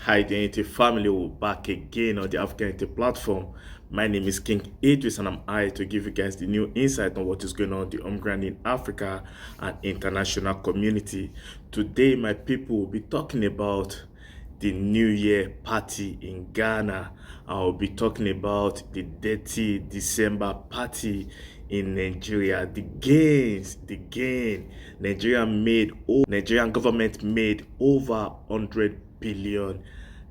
Hi, the Unity family. We're back again on the AfricaUnity platform. My name is KingIdris, and I'm here to give you guys the new insight on what is going on the ground in Africa and international community. Today, my people will be talking about the New Year party in Ghana. I'll be talking about the Detty December party in Nigeria. The gain. Nigerian government made over 100 billion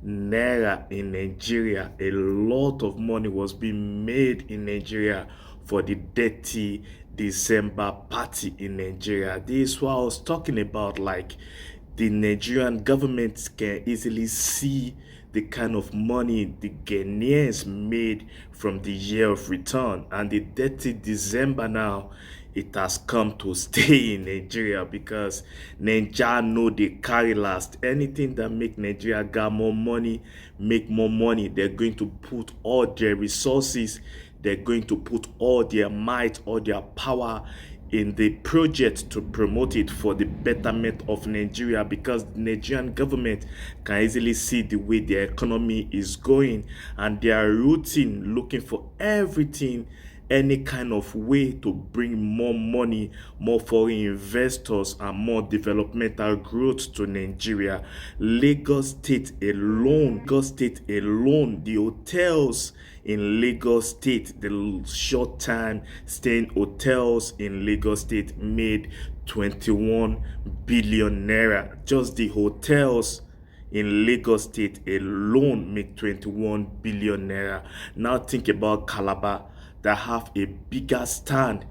naira in Nigeria. A lot of money was being made in Nigeria for the Detty December party in Nigeria. This is what I was talking about. Like, the Nigerian government can easily see the kind of money the Ghanaians made from the Yearofreturn, and the Detty December now, it has come to stay in Nigeria because Nigeria know they carry last. Anything that make Nigeria get more money, make more money, they're going to put all their resources, they're going to put all their might, all their power in the project to promote it for the betterment of Nigeria, because the Nigerian government can easily see the way their economy is going, and they are rooting, looking for everything, any kind of way to bring more money, more foreign investors, and more developmental growth to Nigeria. Lagos State alone, the hotels in Lagos State, the short time staying hotels in Lagos State made 21 billion naira. Just the hotels in Lagos State alone make 21 billion naira. Now think about Calabar, that have a bigger stand,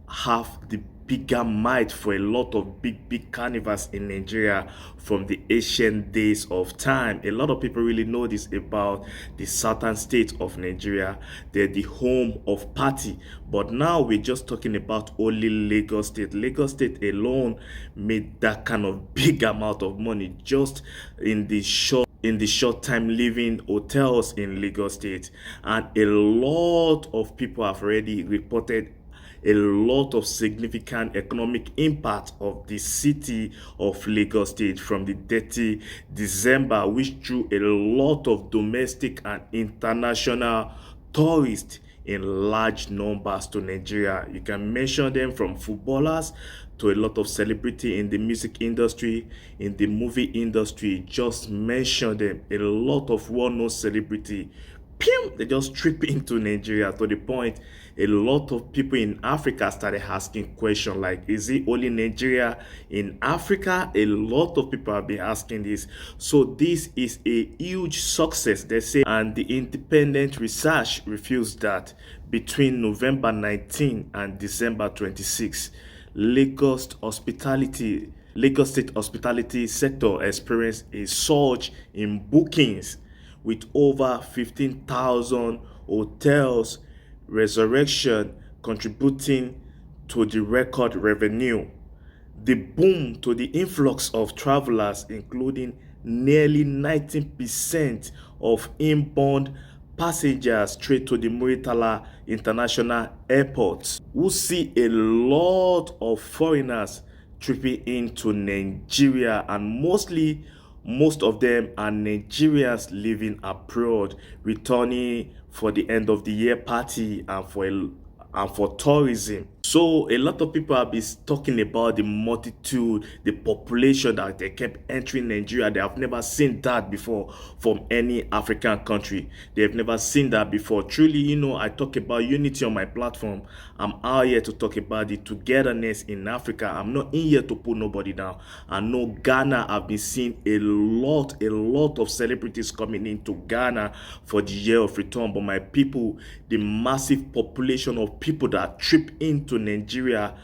have the bigger might for a lot of big carnivals in Nigeria from the ancient days of time. A lot of people really know this about the southern states of Nigeria. They're the home of party, but now we're just talking about only Lagos State. Lagos State alone made that kind of big amount of money just in the short time living hotels in Lagos State. And a lot of people have already reported a lot of significant economic impact of the city of Lagos State from the Detty December, which drew a lot of domestic and international tourists in large numbers to Nigeria. You can mention them from footballers to a lot of celebrity in the music industry, in the movie industry. Just mention them. A lot of well-known celebrity, they just trip into Nigeria, to the point a lot of people in Africa started asking questions like, is it only Nigeria in Africa? A lot of people have been asking this. So this is a huge success, they say, and the independent research reveals that between November 19 and December 26, Lagos State hospitality sector experienced a surge in bookings, with over 15,000 hotels resurrection contributing to the record revenue. The boom to the influx of travelers, including nearly 19% of inbound passengers straight to the Muritala International Airport, who see a lot of foreigners tripping into Nigeria, and most of them are Nigerians living abroad, returning for the end of the year party and for tourism. So a lot of people have been talking about the multitude, the population that they kept entering Nigeria. They have never seen that before from any African country. They have never seen that before. Truly, I talk about unity on my platform. I'm out here to talk about the togetherness in Africa. I'm not in here to put nobody down. I know Ghana, I've been seeing a lot of celebrities coming into Ghana for the Yearofreturn. But my people, the massive population of people that trip into Nigeria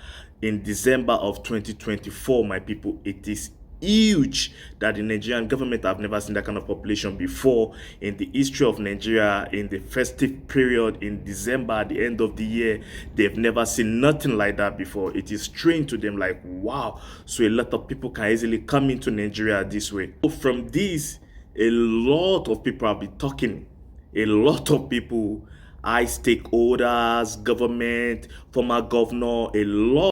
in December of 2024, my people, it is huge that the Nigerian government have never seen that kind of population before in the history of Nigeria. In the festive period in December, at the end of the year, they've never seen nothing like that before. It is strange to them, like, wow. So a lot of people can easily come into Nigeria this way. So from this, a lot of people have been talking. A lot of people, high stakeholders, government, former governor, a lot.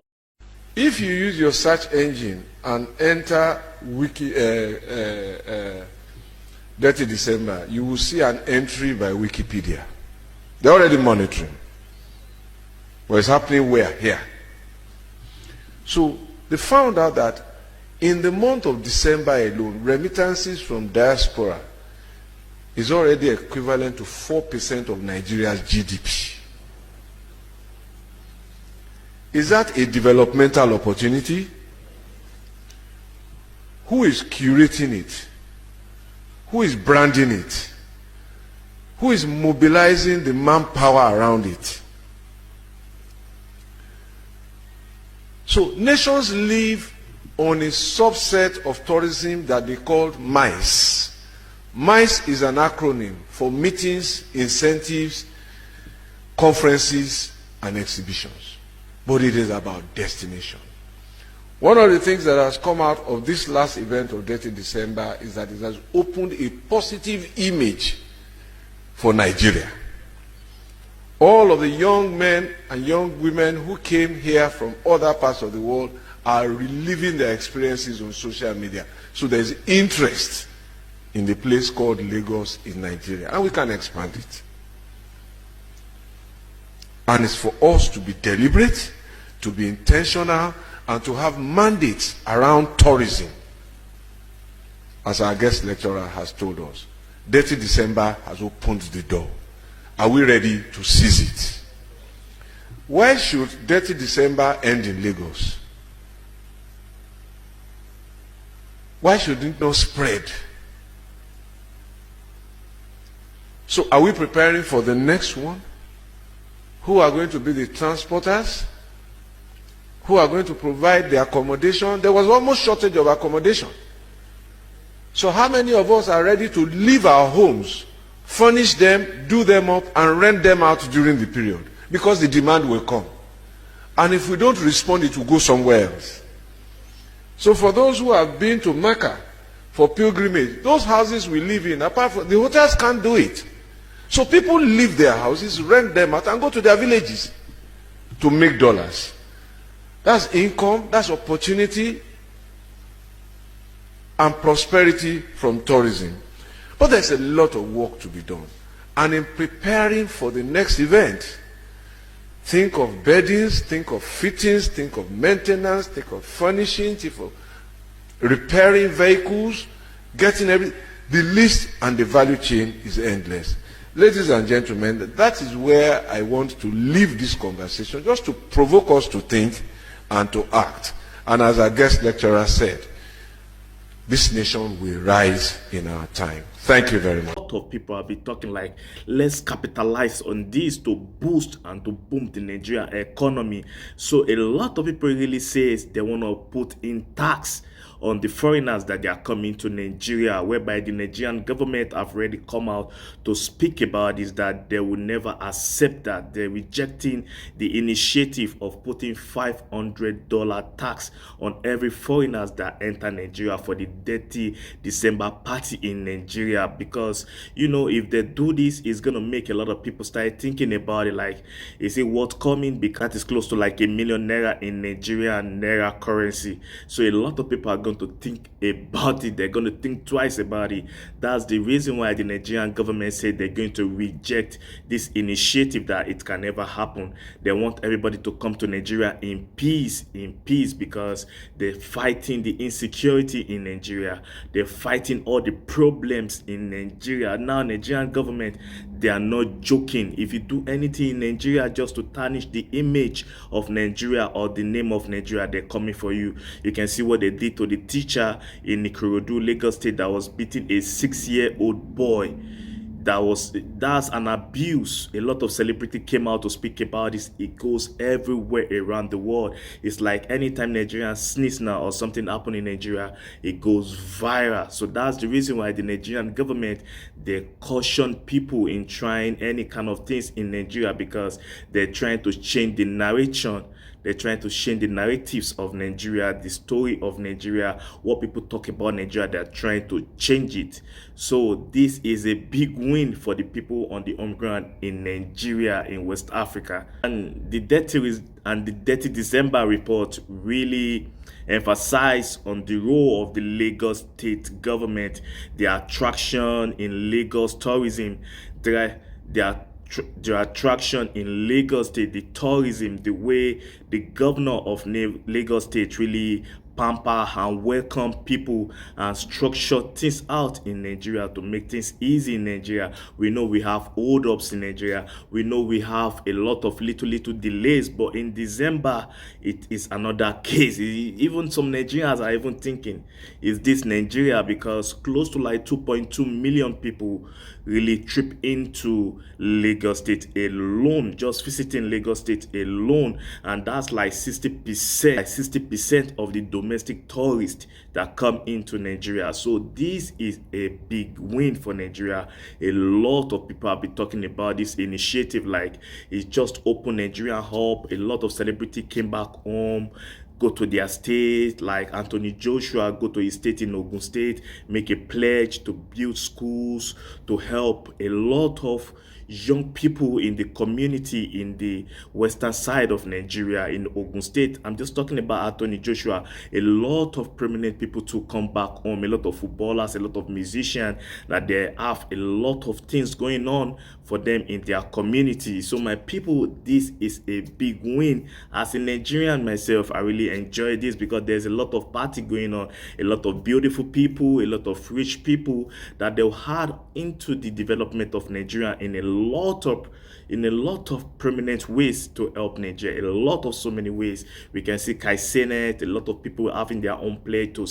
If you use your search engine and enter Detty December, you will see an entry by Wikipedia. They're already monitoring. But it's happening where? Here. So they found out that in the month of December alone, remittances from diaspora is already equivalent to 4% of Nigeria's GDP. Is that a developmental opportunity? Who is curating it? Who is branding it? Who is mobilizing the manpower around it? So nations live on a subset of tourism that they call MICE. MICE is an acronym for meetings, incentives, conferences, and exhibitions. But it is about destination. One of the things that has come out of this last event of Detty December is that it has opened a positive image for Nigeria. All of the young men and young women who came here from other parts of the world are reliving their experiences on social media. So there's interest in the place called Lagos in Nigeria, and we can expand it. And it's for us to be deliberate, to be intentional, and to have mandates around tourism. As our guest lecturer has told us, Detty December has opened the door. Are we ready to seize it? Why should Detty December end in Lagos? Why should it not spread? So are we preparing for the next one? Who are going to be the transporters? Who are going to provide the accommodation? There was almost shortage of accommodation. So how many of us are ready to leave our homes, furnish them, do them up, and rent them out during the period? Because the demand will come. And if we don't respond, it will go somewhere else. So for those who have been to Mecca for pilgrimage, those houses we live in, apart from the hotels, can't do it. So people leave their houses, rent them out, and go to their villages to make dollars. That's income, that's opportunity, and prosperity from tourism. But there's a lot of work to be done. And in preparing for the next event, think of beddings, think of fittings, think of maintenance, think of furnishing, think of repairing vehicles, getting everything. The list and the value chain is endless. Ladies and gentlemen, that is where I want to leave this conversation, just to provoke us to think and to act. And as our guest lecturer said, this nation will rise in our time. Thank you very much. A lot of people have been talking like, let's capitalize on this to boost and to boom the Nigerian economy. So a lot of people really say they want to put in tax on the foreigners that they are coming to Nigeria, whereby the Nigerian government have already come out to speak about is that they will never accept that. They're rejecting the initiative of putting $500 tax on every foreigners that enter Nigeria for the Detty December party in Nigeria, because you know, if they do this, it's gonna make a lot of people start thinking about it, like, is it worth coming? Because that is close to like $1 million in Nigerian naira currency. So a lot of people are going to think about it. They're going to think twice about it. That's the reason why the Nigerian government said they're going to reject this initiative, that it can never happen. They want everybody to come to Nigeria in peace, because they're fighting the insecurity in Nigeria. They're fighting all the problems in Nigeria. Now, Nigerian government, they are not joking. If you do anything in Nigeria just to tarnish the image of Nigeria or the name of Nigeria, they're coming for you. You can see what they did to the teacher in Ikorodu, Lagos State, that was beating a 6-year-old boy. That's an abuse. A lot of celebrity came out to speak about this. It goes everywhere around the world. It's like anytime Nigerians sneeze now or something happen in Nigeria, it goes viral. So that's the reason why the Nigerian government, they caution people in trying any kind of things in Nigeria, because they're trying to change the narration They're trying to change the narratives of Nigeria, the story of Nigeria, what people talk about Nigeria. They're trying to change it. So this is a big win for the people on the home ground in Nigeria, in West Africa. And the Detty December report really emphasize on the role of the Lagos state government, the attraction in Lagos tourism, their attraction in Lagos state, the tourism, the way the governor of Lagos state really pamper and welcome people and structure things out in Nigeria to make things easy in Nigeria. We know we have hold ups in Nigeria. We know we have a lot of little delays, but in December it is another case. Even some Nigerians are even thinking, is this Nigeria? Because close to like 2.2 million people really trip into Lagos state alone, just visiting Lagos state alone, and that's like 60% of the domestic tourists that come into Nigeria. So this is a big win for Nigeria. A lot of people have been talking about this initiative, like it's just open Nigeria hub. A lot of celebrity came back home, go to their state, like Anthony Joshua, go to his state in Ogun State, make a pledge to build schools, to help a lot of young people in the community in the western side of Nigeria, in Ogun State. I'm just talking about Anthony Joshua. A lot of prominent people to come back home, a lot of footballers, a lot of musicians, that they have a lot of things going on for them in their community. So my people, this is a big win. As a Nigerian myself, I really enjoy this because there's a lot of party going on, a lot of beautiful people, a lot of rich people that they'll add into the development of Nigeria in a lot of prominent ways to help Nigeria. So many ways. We can see Kai Senate, a lot of people having their own play to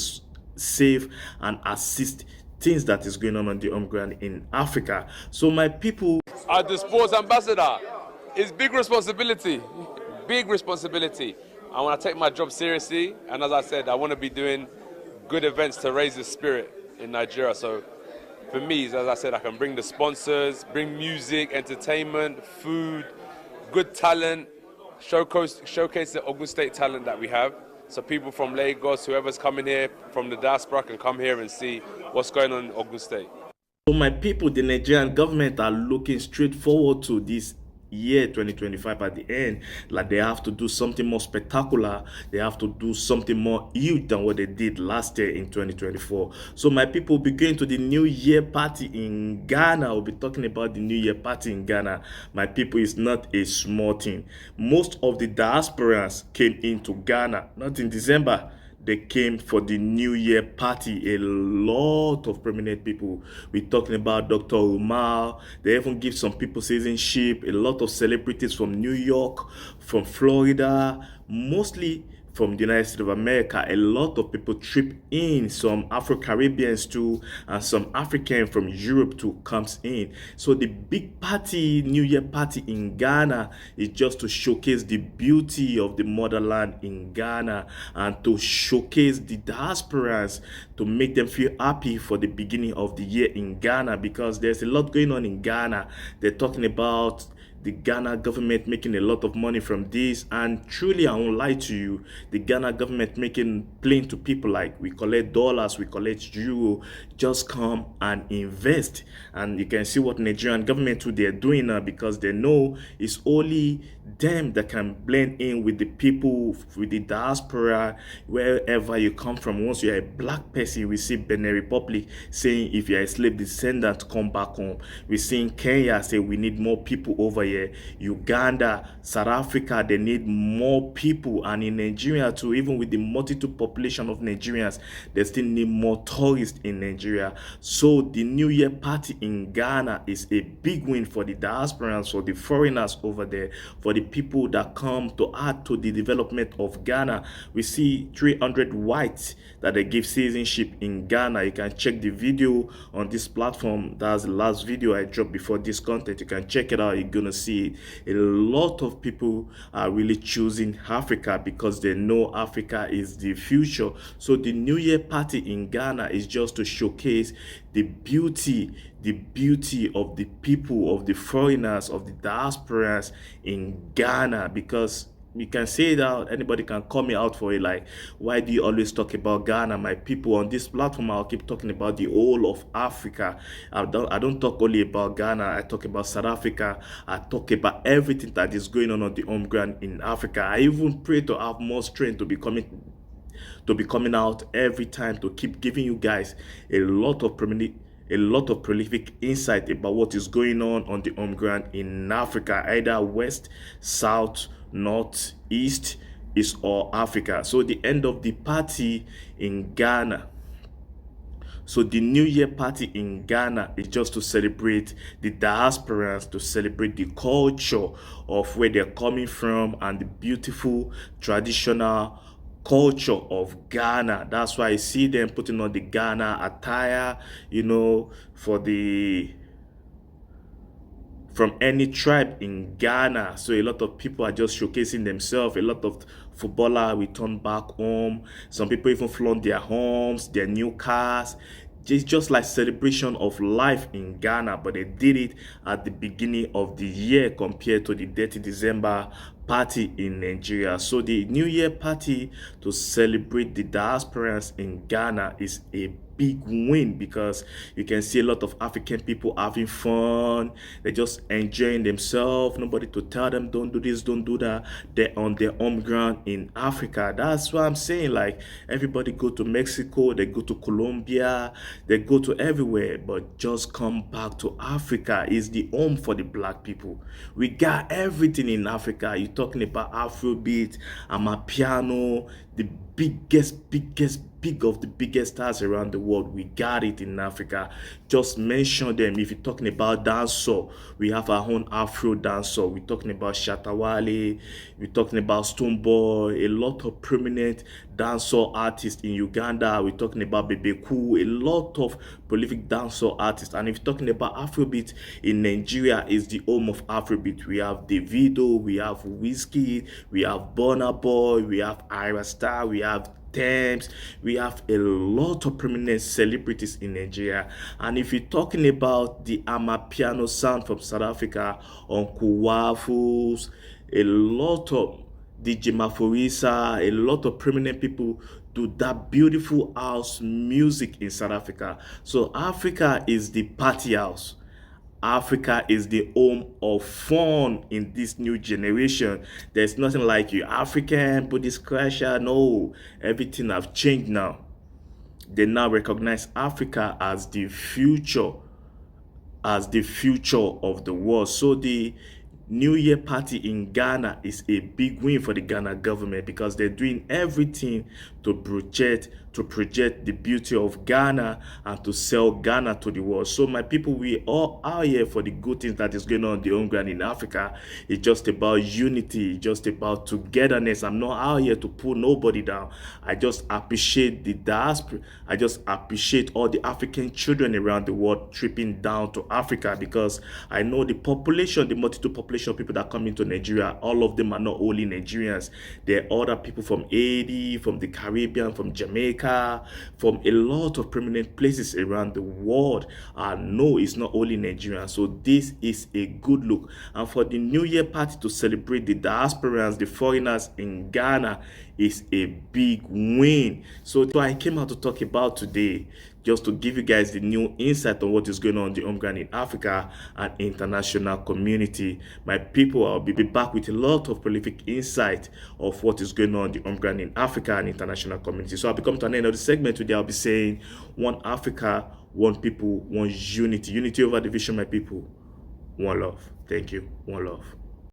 save and assist things that is going on the home ground in Africa. So my people, as the sports ambassador, it's big responsibility. Big responsibility. I want to take my job seriously, and as I said, I want to be doing good events to raise the spirit in Nigeria. So for me, as I said, I can bring the sponsors, bring music, entertainment, food, good talent, showcase the Ogun State talent that we have. So people from Lagos, whoever's coming here from the diaspora, can come here and see what's going on in Ogun State. So my people, the Nigerian government are looking straight forward to this year 2025 at the end. Like they have to do something more spectacular. They have to do something more huge than what they did last year in 2024. So my people will be going to the New Year party in Ghana. We'll be talking about the New Year party in Ghana. My people, is not a small thing. Most of the diasporans came into Ghana, not in December. They came for the New Year party. A lot of prominent people. We're talking about Dr. Umar. They even give some people citizenship. A lot of celebrities from New York, from Florida, mostly from the United States of America. A lot of people trip in, some Afro-Caribbeans too, and some African from Europe too comes in. So the big party, New Year party in Ghana, is just to showcase the beauty of the motherland in Ghana and to showcase the diasporas, to make them feel happy for the beginning of the year in Ghana, because there's a lot going on in Ghana. They're talking about the Ghana government making a lot of money from this, and truly, I won't lie to you, the Ghana government making plain to people like, we collect dollars, we collect euro, just come and invest. And you can see what Nigerian government who they're doing now, because they know it's only them that can blend in with the people, with the diaspora, wherever you come from. Once you're a black person, we see Benin Republic saying if you're a slave descendant, come back home. We're seeing Kenya say we need more people over here. Uganda, South Africa, they need more people. And in Nigeria too, even with the multitude population of Nigerians, they still need more tourists in Nigeria. So the New Year party in Ghana is a big win for the diasporans, for the foreigners over there, for the people that come to add to the development of Ghana. We see 300 whites that they give citizenship in Ghana. You can check the video on this platform. That's the last video I dropped before this content. You can check it out. You're gonna see it. A lot of people are really choosing Africa because they know Africa is the future. So the New Year party in Ghana is just to showcase the beauty of the people, of the foreigners, of the diasporas in Ghana, because you can say that, anybody can call me out for it, like, why do you always talk about Ghana? My people, on this platform I'll keep talking about the whole of Africa. I don't talk only about Ghana. I talk about South Africa. I talk about everything that is going on the home ground in Africa. I even pray to have more strength to be coming out every time, to keep giving you guys a lot of prolific insight about what is going on the home ground in Africa, either west, south, north, east, is all Africa. So the end of the party in Ghana, so the New Year party in Ghana is just to celebrate the diasporans, to celebrate the culture of where they're coming from and the beautiful traditional culture of Ghana. That's why I see them putting on the Ghana attire, you know, from any tribe in Ghana. So a lot of people are just showcasing themselves. A lot of footballers return back home. Some people even flaunt their homes, their new cars. It's just like celebration of life in Ghana, but they did it at the beginning of the year compared to the dirty December party in Nigeria. So the New Year party to celebrate the diasporans in Ghana is a big win, because you can see a lot of African people having fun. They're just enjoying themselves. Nobody to tell them don't do this, don't do that. They're on their home ground in Africa. That's why I'm saying, like, everybody go to Mexico, they go to Colombia, they go to everywhere, but just come back to Africa. Is the home for the black people. We got everything in Africa. You're talking about Afrobeats, Amapiano, the biggest of the biggest stars around the world. We got it in Africa. Just mention them. If you're talking about dancehall, we have our own Afro dancehall. We're talking about Shatawale, we're talking about Stonebwoy, a lot of prominent dancehall artists in Uganda. We're talking about Bebeku, a lot of prolific dancehall artists. And if you're talking about Afrobeat in Nigeria, is the home of Afrobeat. We have Davido, we have Whiskey, we have Burna Boy, we have Ira Star, we have Thames, we have a lot of prominent celebrities in Nigeria. And if you're talking about the Amapiano sound from South Africa, Uncle Waffles, a lot of DJ Maforisa, a lot of prominent people do that beautiful house music in South Africa. So Africa is the party house. Africa is the home of fun in this new generation. There's nothing like you African Buddhist crasher. No, everything have changed now. They now recognize Africa as the future, of the world. So the New Year party in Ghana is a big win for the Ghana government, because they're doing everything to project the beauty of Ghana and to sell Ghana to the world. So my people, we all are here for the good things that is going on the home ground in Africa. It's just about unity, just about togetherness. I'm not out here to pull nobody down. I just appreciate the diaspora. I just appreciate all the African children around the world tripping down to Africa, because I know the population, the multitude population of people that come into Nigeria, all of them are not only Nigerians. There are other people from Haiti, from the Caribbean, from Jamaica, from a lot of prominent places around the world. No, it's not only Nigerian. So this is a good look. And for the New Year party to celebrate the diasporans, the foreigners in Ghana, is a big win. So I came out to talk about today, just to give you guys the new insight on what is going on the home ground in Africa and international community. My people, I'll be back with a lot of prolific insight of what is going on the home ground in Africa and international community. So I'll be coming to an end of the segment today. I'll be saying, one Africa, one people, one unity. Unity over division, my people. One love. Thank you. One love.